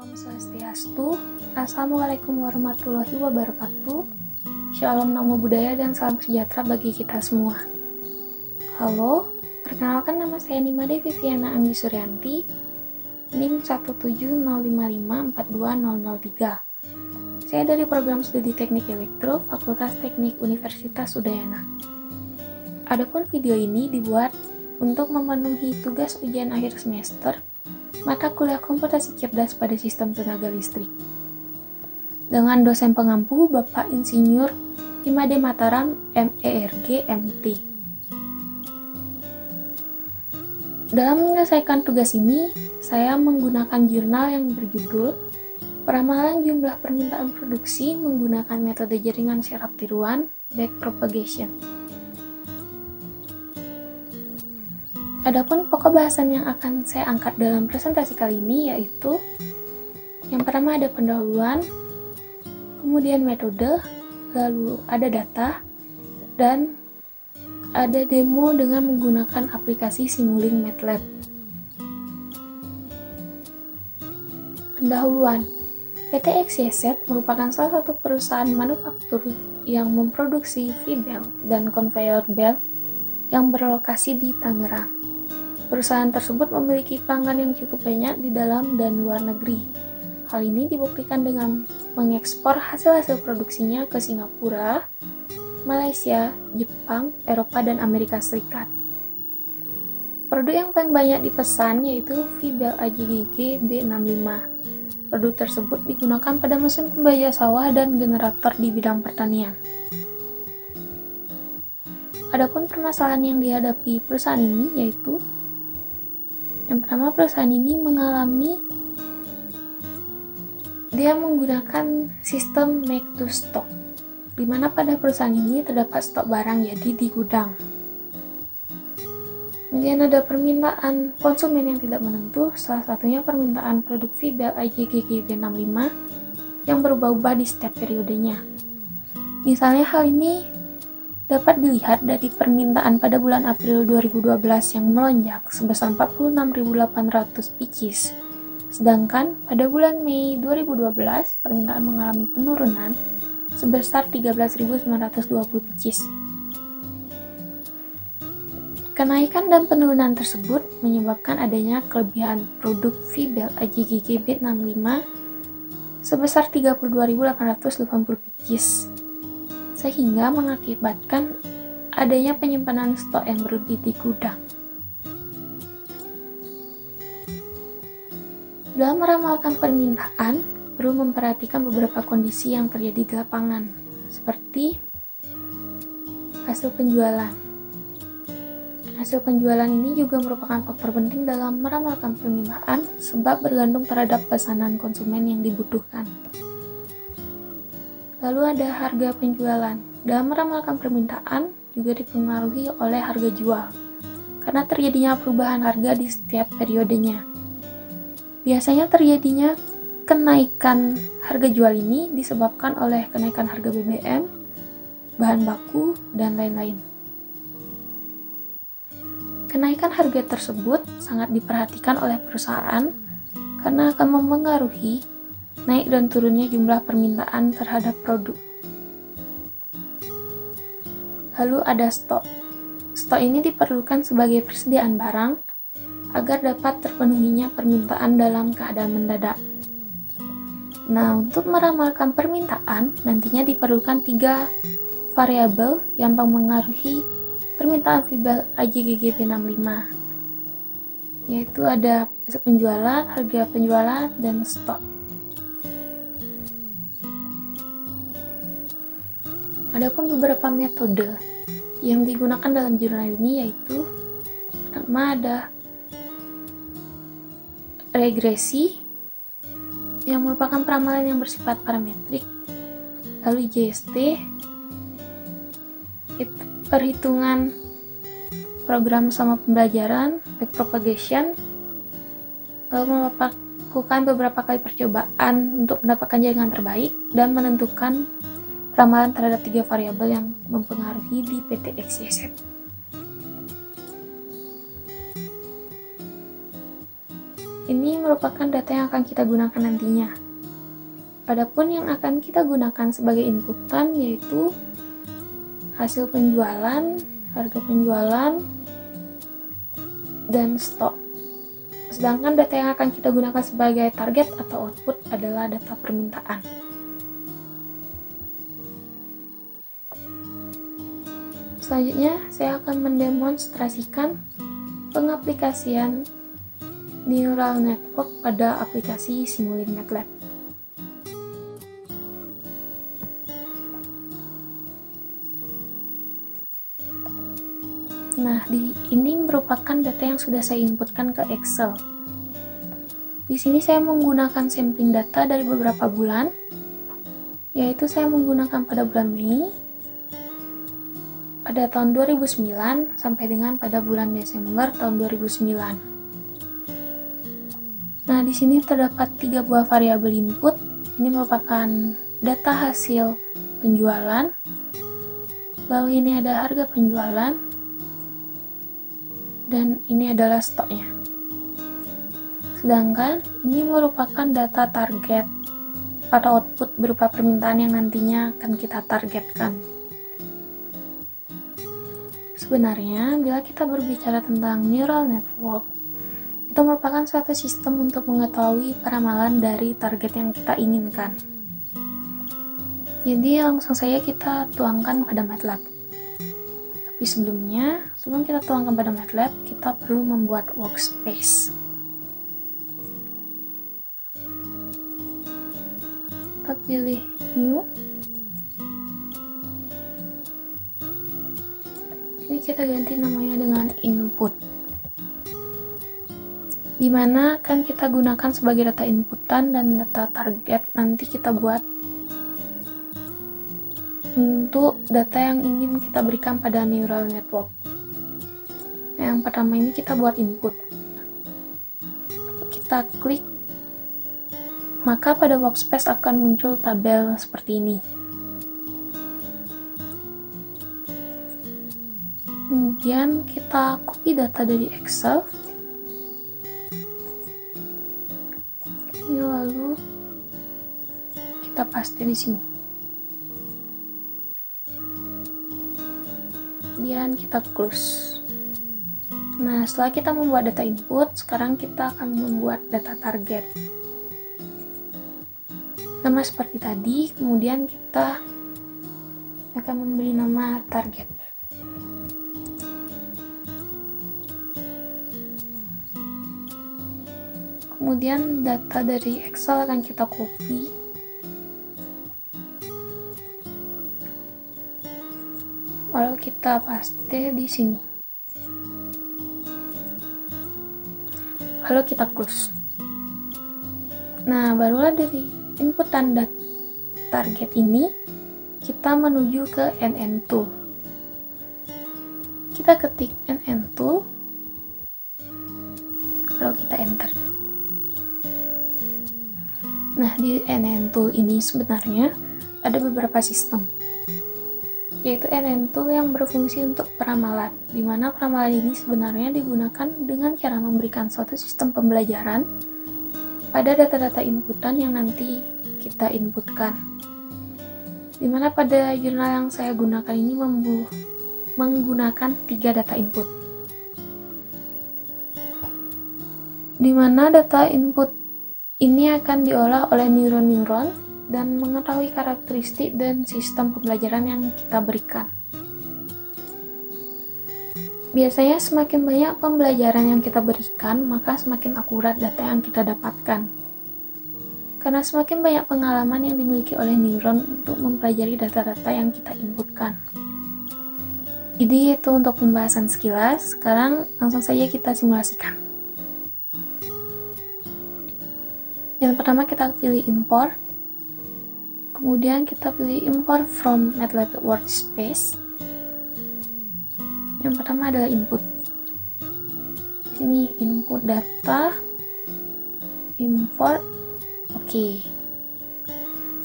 Om Swastiastu, Assalamualaikum warahmatullahi wabarakatuh. Shalom Namo Buddhaya dan salam sejahtera bagi kita semua. Halo, perkenalkan nama saya Nimade Viviana Anggi Suryanti, NIM 17055420003. Saya dari program studi Teknik Elektro, Fakultas Teknik Universitas Udayana. Adapun video ini dibuat untuk memenuhi tugas ujian akhir semester mata kuliah komputasi cerdas pada sistem tenaga listrik dengan dosen pengampu Bapak Insinyur Imade Mataram MERG MT. Dalam menyelesaikan tugas ini, saya menggunakan jurnal yang berjudul Peramalan Jumlah Permintaan Produksi menggunakan metode jaringan syaraf tiruan backpropagation. Adapun pokok bahasan yang akan saya angkat dalam presentasi kali ini yaitu yang pertama ada pendahuluan, kemudian metode, lalu ada data, dan ada demo dengan menggunakan aplikasi Simulink MATLAB. Pendahuluan, PT XYZ merupakan salah satu perusahaan manufaktur yang memproduksi V-belt dan conveyor belt yang berlokasi di Tangerang. Perusahaan tersebut memiliki pelanggan yang cukup banyak di dalam dan luar negeri. Hal ini dibuktikan dengan mengekspor hasil-hasil produksinya ke Singapura, Malaysia, Jepang, Eropa, dan Amerika Serikat. Produk yang paling banyak dipesan yaitu V-belt AJGG B65. Produk tersebut digunakan pada mesin pembajak sawah dan generator di bidang pertanian. Adapun permasalahan yang dihadapi perusahaan ini yaitu yang pertama, perusahaan ini dia menggunakan sistem make to stock, di mana pada perusahaan ini terdapat stok barang jadi di gudang. Kemudian ada permintaan konsumen yang tidak menentu, salah satunya permintaan produk V-belt AJGG B65 yang berubah-ubah di setiap periodenya. Misalnya hal ini dapat dilihat dari permintaan pada bulan April 2012 yang melonjak sebesar 46.800 pieces. Sedangkan pada bulan Mei 2012 permintaan mengalami penurunan sebesar 13.920 pieces. Kenaikan dan penurunan tersebut menyebabkan adanya kelebihan produk V-belt AJGG B65 sebesar 32.880 pieces. Sehingga mengakibatkan adanya penyimpanan stok yang berlebih di gudang. Dalam meramalkan permintaan, perlu memperhatikan beberapa kondisi yang terjadi di lapangan, seperti hasil penjualan. Hasil penjualan ini juga merupakan faktor penting dalam meramalkan permintaan sebab bergantung terhadap pesanan konsumen yang dibutuhkan. Lalu ada harga penjualan. Dalam meramalkan permintaan juga dipengaruhi oleh harga jual, karena terjadinya perubahan harga di setiap periodenya. Biasanya terjadinya kenaikan harga jual ini disebabkan oleh kenaikan harga BBM, bahan baku, dan lain-lain. Kenaikan harga tersebut sangat diperhatikan oleh perusahaan karena akan memengaruhi naik dan turunnya jumlah permintaan terhadap produk. Lalu ada stok. Stok ini diperlukan sebagai persediaan barang agar dapat terpenuhinya permintaan dalam keadaan mendadak. Nah, untuk meramalkan permintaan, nantinya diperlukan 3 variabel yang mempengaruhi permintaan V-belt AJGG B65, yaitu ada penjualan, harga penjualan, dan stok. Adapun beberapa metode yang digunakan dalam jurnal ini yaitu pertama ada regresi yang merupakan peramalan yang bersifat parametrik, lalu JST itu perhitungan program sama pembelajaran, backpropagation, lalu melakukan beberapa kali percobaan untuk mendapatkan jaringan terbaik dan menentukan peramalan terhadap 3 variabel yang mempengaruhi di PT XYZ. ini merupakan data yang akan kita gunakan nantinya. Adapun yang akan kita gunakan sebagai inputan yaitu hasil penjualan, harga penjualan, dan stok. Sedangkan data yang akan kita gunakan sebagai target atau output adalah data permintaan. Selanjutnya, saya akan mendemonstrasikan pengaplikasian neural network pada aplikasi Simulink MATLAB. Nah, ini merupakan data yang sudah saya inputkan ke Excel. Di sini saya menggunakan sampling data dari beberapa bulan, yaitu saya menggunakan pada bulan Mei, pada tahun 2009, sampai dengan pada bulan Desember tahun 2009. Nah, di sini terdapat 3 buah variabel input. Ini merupakan data hasil penjualan, lalu ini ada harga penjualan, dan ini adalah stoknya. Sedangkan ini merupakan data target atau output berupa permintaan yang nantinya akan kita targetkan. Sebenarnya, bila kita berbicara tentang neural network, itu merupakan suatu sistem untuk mengetahui peramalan dari target yang kita inginkan. Jadi langsung saja kita tuangkan pada MATLAB. Tapi sebelum kita tuangkan pada MATLAB, kita perlu membuat workspace. Kita pilih New. Ini kita ganti namanya dengan Input. Dimana akan kita gunakan sebagai data inputan dan data target nanti kita buat untuk data yang ingin kita berikan pada neural network. Nah, yang pertama ini kita buat input. Kita klik, maka pada workspace akan muncul tabel seperti ini. Kemudian kita copy data dari Excel. Lalu kita paste di sini. Kemudian kita close. Nah, setelah kita membuat data input, sekarang kita akan membuat data target. Sama seperti tadi, kemudian kita akan memberi nama target. Kemudian data dari Excel akan kita copy. Lalu kita paste di sini. Lalu kita close. Nah, barulah dari input tanda target ini, kita menuju ke NN Tool. Kita ketik NN Tool, lalu kita enter. Nah, di NN Tool ini sebenarnya ada beberapa sistem, yaitu NN Tool yang berfungsi untuk peramalan, di mana peramalan ini sebenarnya digunakan dengan cara memberikan suatu sistem pembelajaran pada data-data inputan yang nanti kita inputkan. Di mana pada jurnal yang saya gunakan ini menggunakan 3 data input. Di mana data input ini akan diolah oleh neuron-neuron dan mengetahui karakteristik dan sistem pembelajaran yang kita berikan. Biasanya semakin banyak pembelajaran yang kita berikan, maka semakin akurat data yang kita dapatkan. Karena semakin banyak pengalaman yang dimiliki oleh neuron untuk mempelajari data-data yang kita inputkan. Jadi itu untuk pembahasan sekilas. Sekarang langsung saja kita simulasikan. Yang pertama kita pilih import, kemudian kita pilih import from MATLAB workspace. Yang pertama adalah input. Di sini input data, import, oke.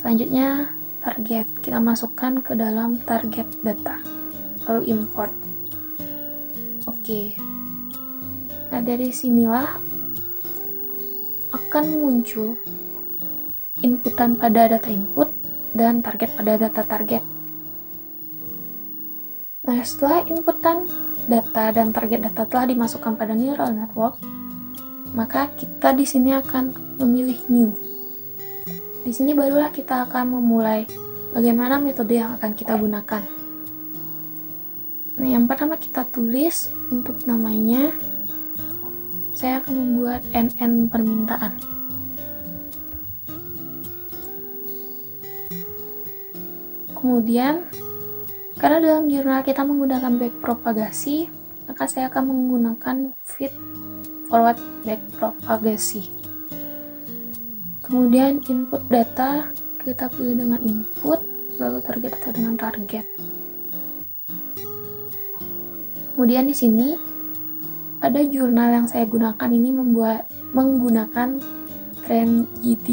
Selanjutnya target, kita masukkan ke dalam target data, lalu import. Oke. Nah, dari sinilah akan muncul inputan pada data input dan target pada data target. Nah, setelah inputan data dan target data telah dimasukkan pada neural network, maka kita di sini akan memilih new. Di sini barulah kita akan memulai bagaimana metode yang akan kita gunakan. Nah, yang pertama kita tulis untuk namanya, saya akan membuat NN permintaan. Kemudian, karena dalam jurnal kita menggunakan backpropagasi, maka saya akan menggunakan feed forward backpropagasi. Kemudian input data kita pilih dengan input, lalu target data dengan target. Kemudian di sini pada jurnal yang saya gunakan ini menggunakan TrendGT.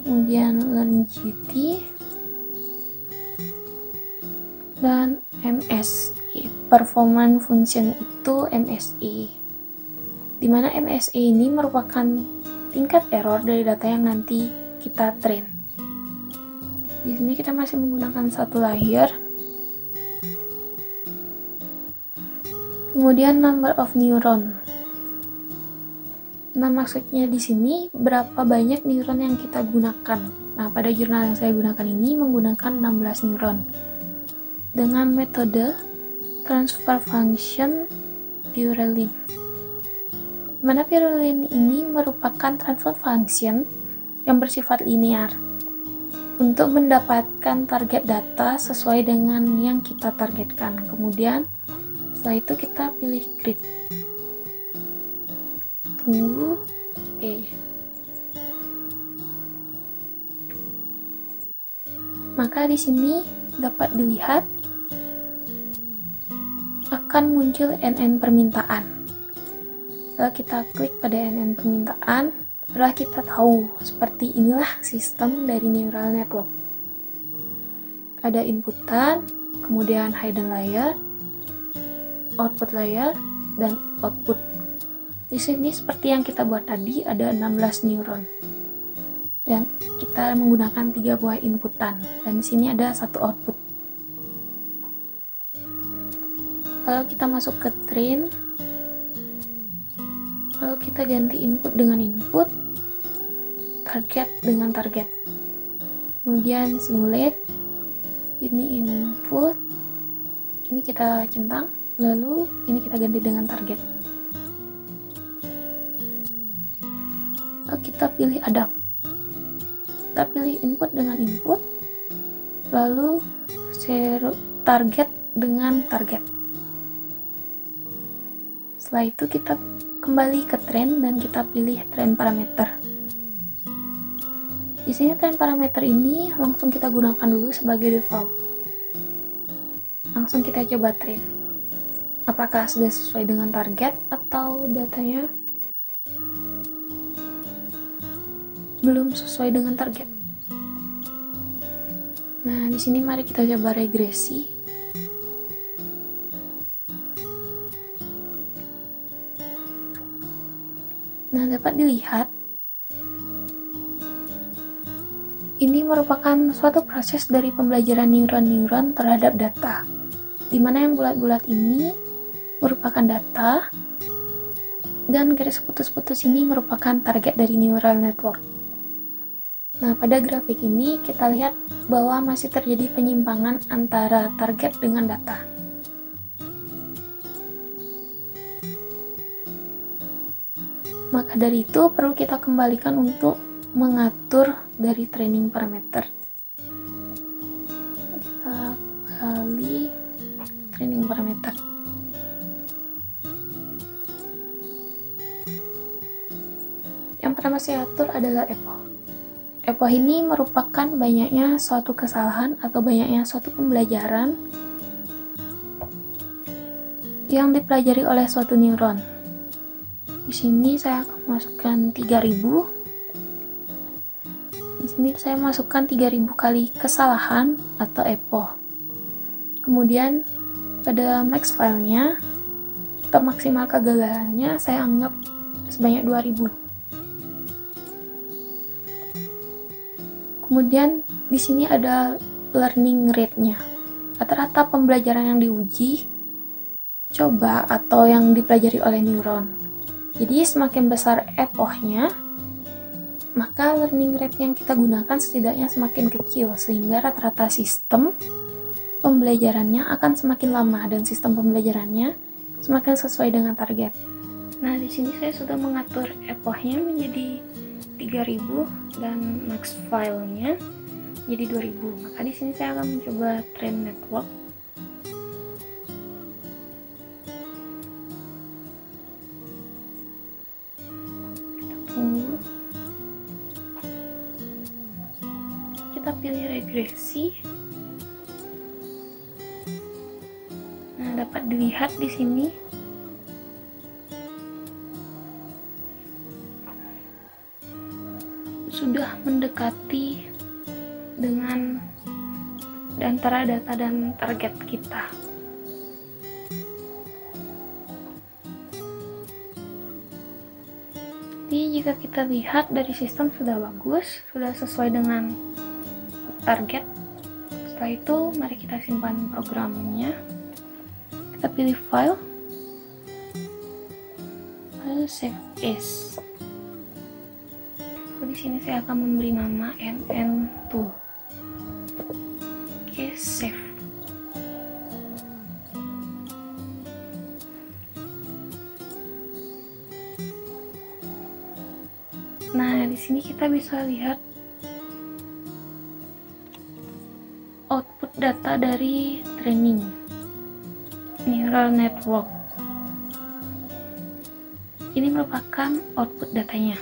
Kemudian LearnGT dan MSE. Performance function itu MSE, dimana MSE ini merupakan tingkat error dari data yang nanti kita train. Di sini kita masih menggunakan satu layer. Kemudian number of neuron. Nah, maksudnya di sini berapa banyak neuron yang kita gunakan. Nah, pada jurnal yang saya gunakan ini menggunakan 16 neuron dengan metode transfer function purelin. Mana purelin ini merupakan transfer function yang bersifat linear untuk mendapatkan target data sesuai dengan yang kita targetkan. Kemudian setelah itu kita pilih grid. Tunggu. Oke. Maka di sini dapat dilihat akan muncul NN permintaan. Setelah kita klik pada NN permintaan, setelah kita tahu seperti inilah sistem dari neural network. Ada inputan, kemudian hidden layer, output layer, dan output. Di sini seperti yang kita buat tadi ada 16 neuron. Dan kita menggunakan 3 buah inputan, dan di sini ada satu output. Kalau kita masuk ke train, lalu kita ganti input dengan input, target dengan target. Kemudian simulate, ini input, ini kita centang, lalu ini kita ganti dengan target. Lalu kita pilih adapt. Kita pilih input dengan input, lalu target dengan target. Setelah itu kita kembali ke train dan kita pilih train parameter. Di sini train parameter ini langsung kita gunakan dulu sebagai default. Langsung kita coba train. Apakah sudah sesuai dengan target atau datanya belum sesuai dengan target. Nah, di sini mari kita coba regresi. Nah, dapat dilihat ini merupakan suatu proses dari pembelajaran neuron-neuron terhadap data, di mana yang bulat-bulat ini merupakan data dan garis putus-putus ini merupakan target dari neural network. Nah, pada grafik ini kita lihat bahwa masih terjadi penyimpangan antara target dengan data. Maka dari itu perlu kita kembalikan untuk mengatur dari training parameter. Kita kembali training parameter. Yang pertama saya atur adalah epoch. Epoch ini merupakan banyaknya suatu kesalahan atau banyaknya suatu pembelajaran yang dipelajari oleh suatu neuron. Di sini saya akan masukkan 3000. Di sini saya masukkan 3000 kali kesalahan atau epoch. Kemudian pada max filenya atau maksimal kegagalannya saya sebanyak 2000. Kemudian di sini ada learning rate-nya. Rata-rata pembelajaran yang diuji, coba atau yang dipelajari oleh neuron. Jadi semakin besar epochnya, maka learning rate yang kita gunakan setidaknya semakin kecil, sehingga rata-rata sistem pembelajarannya akan semakin lama dan sistem pembelajarannya semakin sesuai dengan target. Nah, di sini saya sudah mengatur epochnya menjadi 3000 dan max filenya jadi 2000. Maka di sini saya akan mencoba train network. Kita tunggu. Kita pilih regresi. Nah, dapat dilihat di sini sudah mendekati dengan antara data dan target kita. Jadi jika kita lihat dari sistem sudah bagus, sudah sesuai dengan target. Setelah itu mari kita simpan programnya. Kita pilih file, lalu save as. Di sini saya akan memberi nama NN2. Oke, save. Nah, di sini kita bisa lihat output data dari training neural network. Ini merupakan output datanya.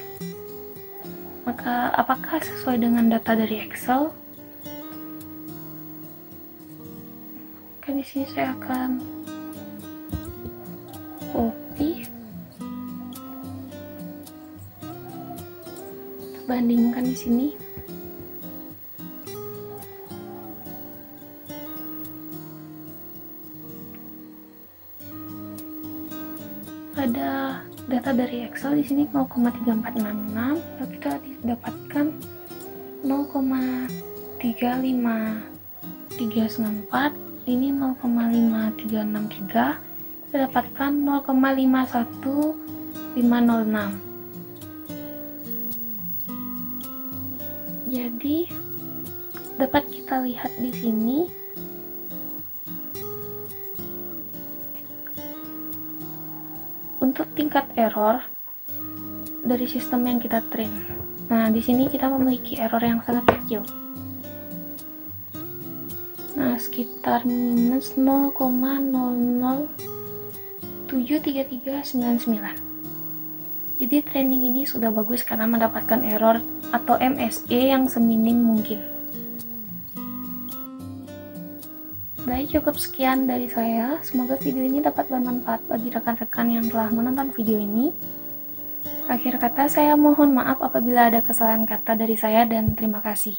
Maka apakah sesuai dengan data dari Excel? Di sini saya akan copy, bandingkan di sini. Pada data dari Excel di sini 0,3466, lalu kita dapatkan 0,35394, ini 0,5363, kita dapatkan 0,51506. Jadi dapat kita lihat di sini untuk tingkat error dari sistem yang kita train. Nah, di sini kita memiliki error yang sangat kecil. Nah, sekitar minus 0,00733399. Jadi training ini sudah bagus karena mendapatkan error atau MSE yang seminim mungkin. Baik, cukup sekian dari saya. Semoga video ini dapat bermanfaat bagi rekan-rekan yang telah menonton video ini. Akhir kata, saya mohon maaf apabila ada kesalahan kata dari saya dan terima kasih.